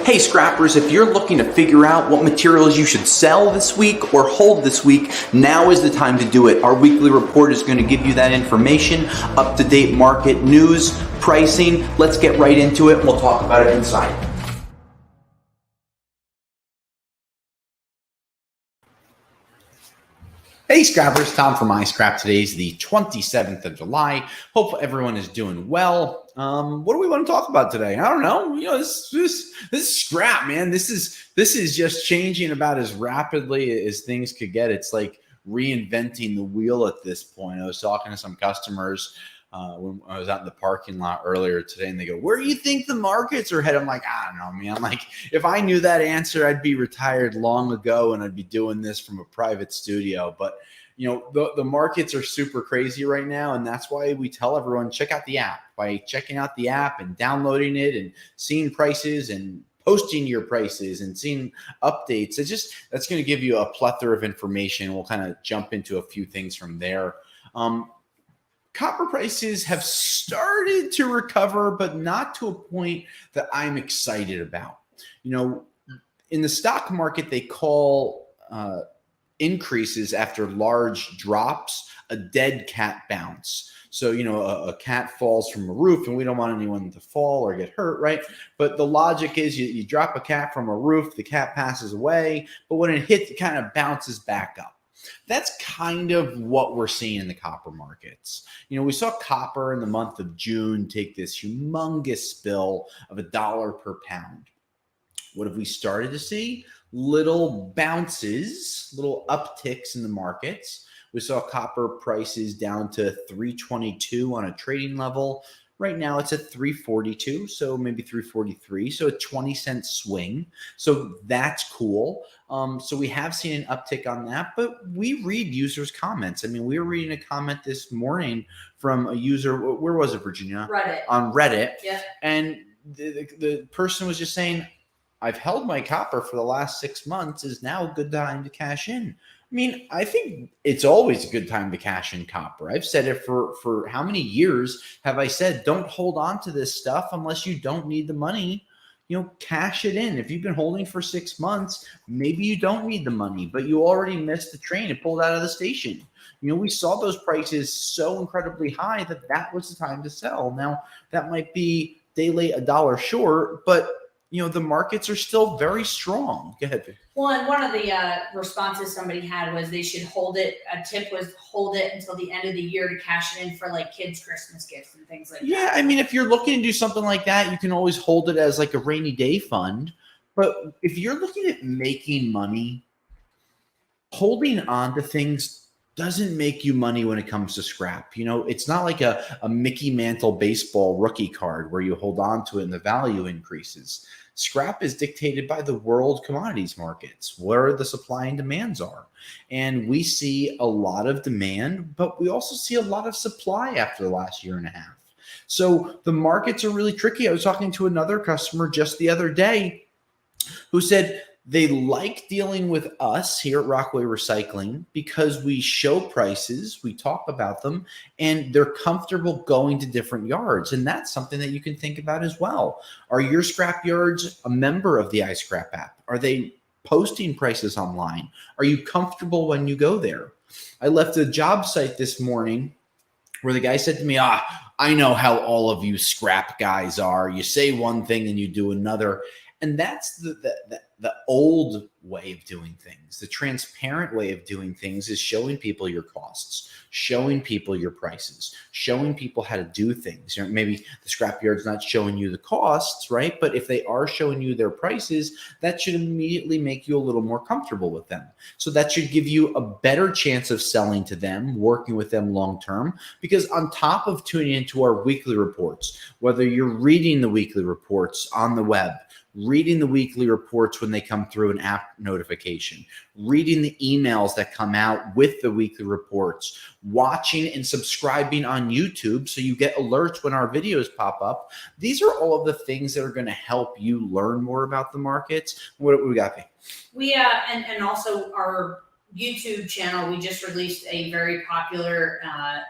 Hey scrappers, if you're looking to figure out what materials you should sell this week or hold this week, now is the time to do it. Our weekly report is going to give you that information, up-to-date market news, pricing. Let's get right into it. We'll talk about it inside. Hey scrappers, Tom from iScrap. Today is the 27th of July. Hope everyone is doing well. What do we want to talk about today? I don't know. This is scrap, man. This is just changing about as rapidly as things could get. It's like reinventing the wheel at this point. I was talking to some customers when I was out in the parking lot earlier today, and they go, "Where do you think the markets are headed?" I'm like, "I don't know, man." I'm like, if I knew that answer, I'd be retired long ago, and I'd be doing this from a private studio. But the markets are super crazy right now, and that's why we tell everyone check out the app. By checking out the app and downloading it and seeing prices and posting your prices and seeing updates, that's going to give you a plethora of information. We'll kind of jump into a few things from there. Copper prices have started to recover, but not to a point that I'm excited about. In the stock market, they call increases after large drops a dead cat bounce. So, a cat falls from a roof, and we don't want anyone to fall or get hurt, right? But the logic is you drop a cat from a roof, the cat passes away, but when it hits, it kind of bounces back up. That's kind of what we're seeing in the copper markets. We saw copper in the month of June take this humongous spill of $1 per pound. What have we started to see? Little bounces, little upticks in the markets. We saw copper prices down to 322 on a trading level. Right now it's at 342, so maybe 343, so a 20-cent swing. So that's cool. So we have seen an uptick on that, but we read users' comments. I mean, we were reading a comment this morning from a user. Where was it, Virginia? Reddit. On Reddit. Yeah. And the person was just saying, I've held my copper for the last 6 months. Is now a good time to cash in? I mean, I think it's always a good time to cash in copper. I've said it for how many years have I said, don't hold on to this stuff unless you don't need the money. Cash it in. If you've been holding for 6 months, maybe you don't need the money, but you already missed the train and pulled out of the station. We saw those prices so incredibly high that was the time to sell. Now, that might be day late, $1 short, but the markets are still very strong. Go ahead. Well, and one of the responses somebody had was they should hold it. A tip was hold it until the end of the year to cash it in for like kids' Christmas gifts and things like that. Yeah, I mean, if you're looking to do something like that, you can always hold it as like a rainy day fund. But if you're looking at making money, holding on to things doesn't make you money when it comes to scrap. It's not like a Mickey Mantle baseball rookie card where you hold on to it and the value increases. Scrap is dictated by the world commodities markets, where the supply and demands are. And we see a lot of demand, but we also see a lot of supply after the last year and a half. So the markets are really tricky. I was talking to another customer just the other day who said they like dealing with us here at Rockaway Recycling because we show prices, we talk about them, and they're comfortable going to different yards. And that's something that you can think about as well. Are your scrap yards a member of the iScrap app? Are they posting prices online? Are you comfortable when you go there? I left a job site this morning where the guy said to me, I know how all of you scrap guys are. You say one thing and you do another. And that's the old way of doing things. The transparent way of doing things is showing people your costs, showing people your prices, showing people how to do things. Maybe the scrapyard's not showing you the costs, right? But if they are showing you their prices, that should immediately make you a little more comfortable with them. So that should give you a better chance of selling to them, working with them long term. Because on top of tuning into our weekly reports, whether you're reading the weekly reports on the web, reading the weekly reports when they come through an app notification, reading the emails that come out with the weekly reports, watching and subscribing on YouTube so you get alerts when our videos pop up. These are all of the things that are going to help you learn more about the markets. What do we got? And also our YouTube channel, we just released a very popular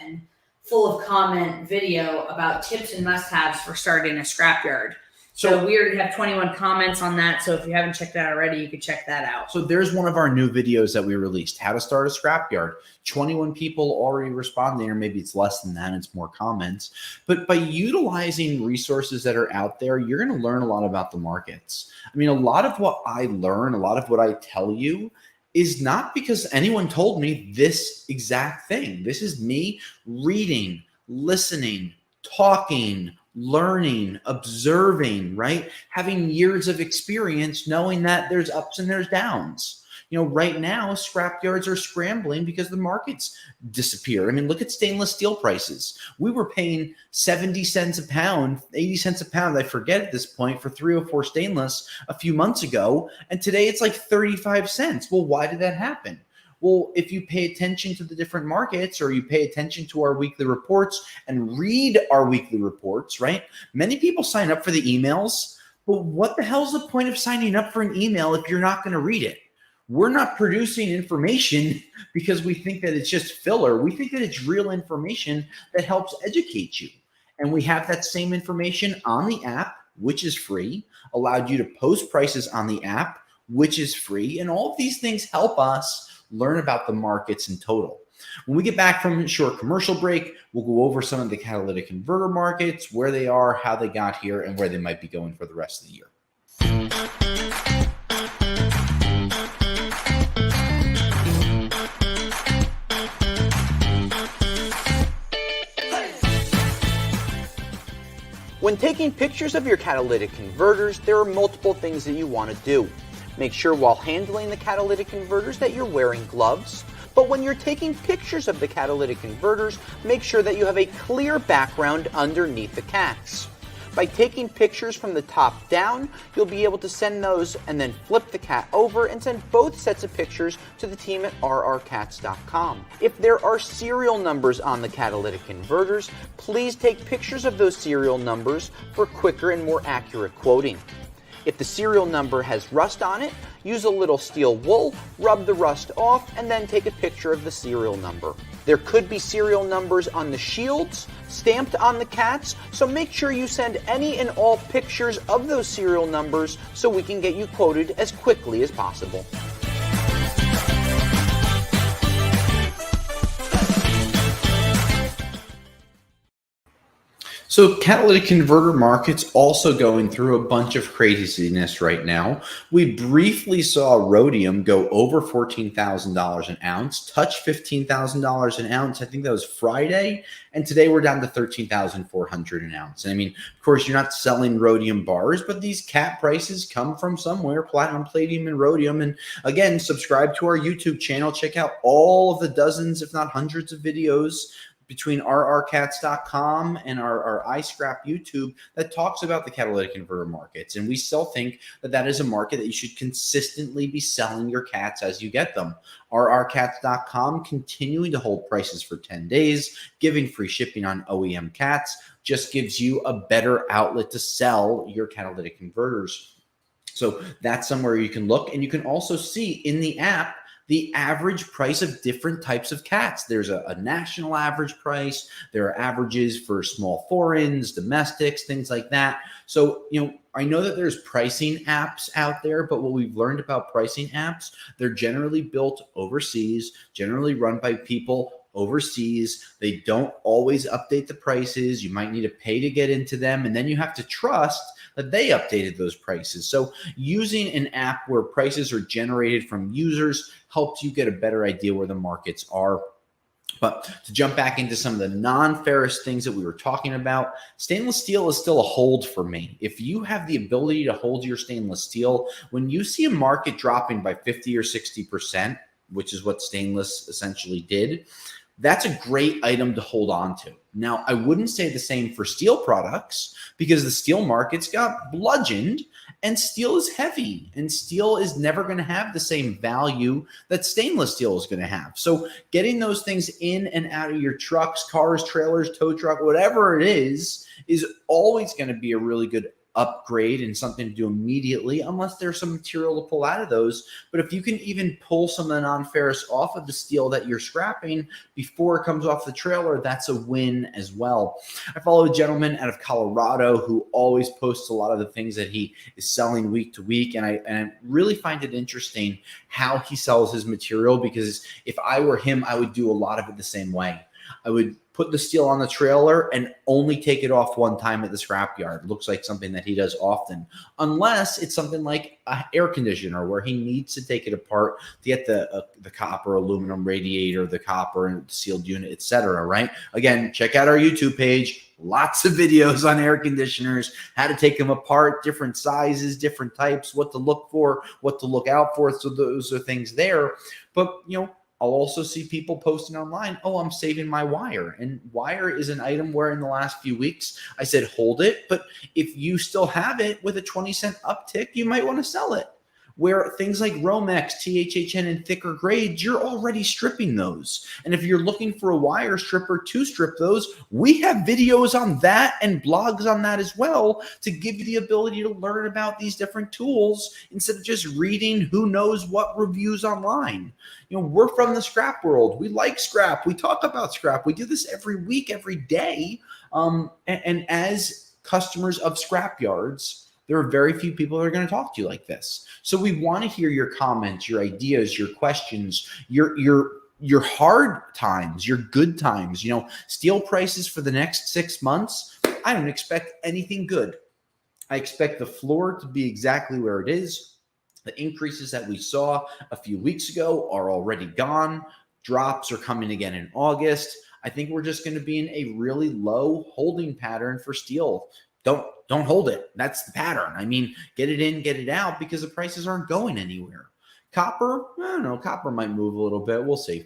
and full of comment video about tips and must-haves for starting a scrapyard. So we already have 21 comments on that. So if you haven't checked that out already, you could check that out. So there's one of our new videos that we released, how to start a scrapyard. 21 people already responding, or maybe it's less than that, it's more comments. But by utilizing resources that are out there, you're going to learn a lot about the markets. I mean, a lot of what I learn, a lot of what I tell you is not because anyone told me this exact thing. This is me reading, listening, talking, learning, observing, right? Having years of experience, knowing that there's ups and there's downs. Right now, scrapyards are scrambling because the markets disappear. I mean, look at stainless steel prices. We were paying 70 cents a pound, 80 cents a pound, I forget at this point, for 304 stainless a few months ago. And today it's like 35 cents. Well, why did that happen? Well, if you pay attention to the different markets, or you pay attention to our weekly reports and read our weekly reports, right? Many people sign up for the emails, but what the hell is the point of signing up for an email if you're not going to read it? We're not producing information because we think that it's just filler. We think that it's real information that helps educate you. And we have that same information on the app, which is free, allowed you to post prices on the app, which is free. And all of these things help us learn about the markets in total. When we get back from a short commercial break, we'll go over some of the catalytic converter markets, where they are, how they got here, and where they might be going for the rest of the year. When taking pictures of your catalytic converters, there are multiple things that you want to do. Make sure while handling the catalytic converters that you're wearing gloves. But when you're taking pictures of the catalytic converters, make sure that you have a clear background underneath the cats. By taking pictures from the top down, you'll be able to send those and then flip the cat over and send both sets of pictures to the team at rrcats.com. If there are serial numbers on the catalytic converters, please take pictures of those serial numbers for quicker and more accurate quoting. If the serial number has rust on it, use a little steel wool, rub the rust off, and then take a picture of the serial number. There could be serial numbers on the shields, stamped on the cats, so make sure you send any and all pictures of those serial numbers so we can get you quoted as quickly as possible. So catalytic converter market's also going through a bunch of craziness right now. We briefly saw rhodium go over $14,000 an ounce, touch $15,000 an ounce. I think that was Friday. And today we're down to $13,400 an ounce. And I mean, of course, you're not selling rhodium bars, but these cat prices come from somewhere, platinum, palladium, and rhodium. And again, subscribe to our YouTube channel. Check out all of the dozens, if not hundreds of videos between rrcats.com and our iScrap YouTube that talks about the catalytic converter markets. And we still think that that is a market that you should consistently be selling your cats as you get them. rrcats.com continuing to hold prices for 10 days, giving free shipping on OEM cats, just gives you a better outlet to sell your catalytic converters. So that's somewhere you can look. And you can also see in the app the average price of different types of cats. There's a national average price. There are averages for small foreigns, domestics, things like that. So, I know that there's pricing apps out there, but what we've learned about pricing apps, they're generally built overseas, generally run by people overseas. They don't always update the prices. You might need to pay to get into them, and then you have to trust that they updated those prices. So using an app where prices are generated from users helps you get a better idea where the markets are. But to jump back into some of the non-ferrous things that we were talking about, stainless steel is still a hold for me. If you have the ability to hold your stainless steel, when you see a market dropping by 50 or 60%, which is what stainless essentially did, that's a great item to hold on to. Now, I wouldn't say the same for steel products because the steel markets got bludgeoned and steel is heavy and steel is never going to have the same value that stainless steel is going to have. So getting those things in and out of your trucks, cars, trailers, tow truck, whatever it is always going to be a really good upgrade and something to do immediately, unless there's some material to pull out of those. But if you can even pull some of the non-ferrous off of the steel that you're scrapping before it comes off the trailer, that's a win as well. I follow a gentleman out of Colorado who always posts a lot of the things that he is selling week to week, and I really find it interesting how he sells his material, because if I were him, I would do a lot of it the same way. I would put the steel on the trailer and only take it off one time at the scrapyard. Looks like something that he does often, unless it's something like an air conditioner where he needs to take it apart to get the copper, aluminum radiator, the copper and sealed unit, etc. Right? Again, check out our YouTube page. Lots of videos on air conditioners, how to take them apart, different sizes, different types, what to look for, what to look out for. So those are things there. But, I'll also see people posting online, oh, I'm saving my wire. And wire is an item where in the last few weeks I said, hold it. But if you still have it with a 20-cent uptick, you might want to sell it. Where things like Romex, THHN, and thicker grades, you're already stripping those. And if you're looking for a wire stripper to strip those, we have videos on that and blogs on that as well to give you the ability to learn about these different tools instead of just reading who knows what reviews online. We're from the scrap world. We like scrap. We talk about scrap. We do this every week, every day. And as customers of scrap yards, there are very few people that are going to talk to you like this. So we want to hear your comments, your ideas, your questions, your hard times, your good times. Steel prices for the next 6 months, I don't expect anything good. I expect the floor to be exactly where it is. The increases that we saw a few weeks ago are already gone. Drops are coming again in August. I think we're just going to be in a really low holding pattern for steel. Don't hold it. That's the pattern. I mean, get it in, get it out, because the prices aren't going anywhere. Copper, I don't know. Copper might move a little bit. We'll see.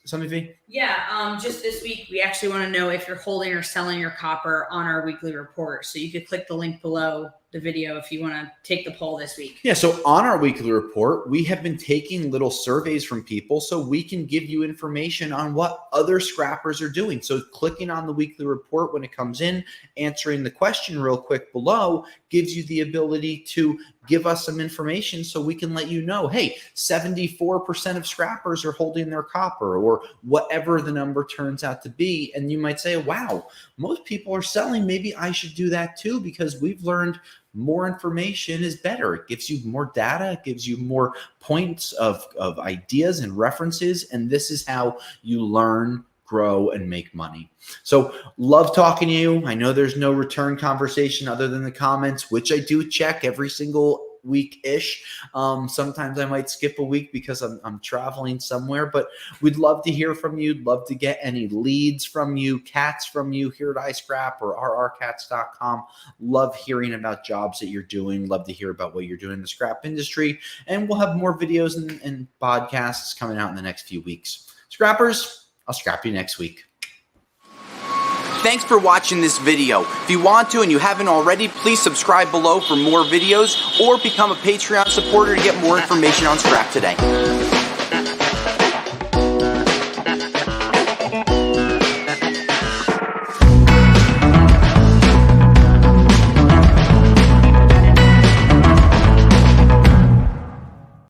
Something? Yeah. Just this week, we actually want to know if you're holding or selling your copper on our weekly report. So you could click the link below the video if you want to take the poll this week. Yeah. So on our weekly report, we have been taking little surveys from people so we can give you information on what other scrappers are doing. So clicking on the weekly report when it comes in, answering the question real quick below gives you the ability to give us some information so we can let you know, hey, 74% of scrappers are holding their copper, or whatever the number turns out to be. And you might say, wow, most people are selling. Maybe I should do that too, because we've learned more information is better. It gives you more data. It gives you more points of ideas and references. And this is how you learn, grow, and make money. So love talking to you. I know there's no return conversation other than the comments, which I do check every single week-ish. Sometimes I might skip a week because I'm traveling somewhere, but we'd love to hear from you. Love to get any leads from you, cats from you here at iScrap or rrcats.com. Love hearing about jobs that you're doing. Love to hear about what you're doing in the scrap industry. And we'll have more videos and podcasts coming out in the next few weeks. Scrappers, I'll scrap you next week. Thanks for watching this video. If you want to and you haven't already, please subscribe below for more videos or become a Patreon supporter to get more information on scrap today.